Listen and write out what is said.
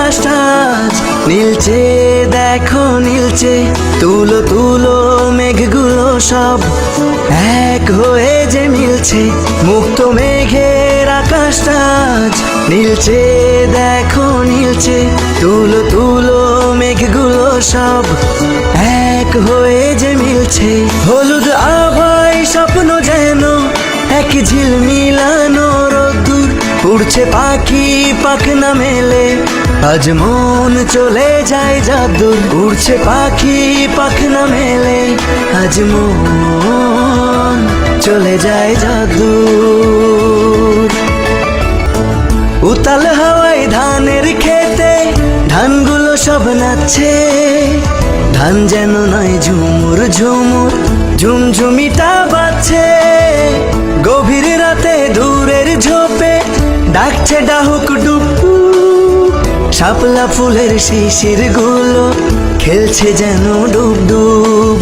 আকাশটা আজ নীলচে, দেখো নীলচে। তুলো তুলো মেঘগুলো সব এক হয়ে যে মিলছে, মুক্ত মেঘের আকাশটা আজ নীলচে, দেখো নীলচে। তুলো তুলো মেঘগুলো সব এক হয়ে যে মিলছে। হলুদ আভায় স্বপ্ন যেন এক ঝিলমিলানো রোদ্দুর, উড়ছে পাখি পাখনা মেলে, আজ মন চলে যায় যাদুর। উড়ছে পাখি পাখনা মেলে, আজ মন চলে যায় যাদুর। উতাল হাওয়ায় ধানের খেতে ধানগুলো সব নাচছে, ধান যেন নয় ঝুমুর ঝুমুর ঝুমঝুমিটা বাজছে। গভীর রাতে দূরের ঝোপে ডাকছে ডাহুক ডুবু, শাপলা ফুলের শিশির গুলো খেলছে যেন ডুব ডুব।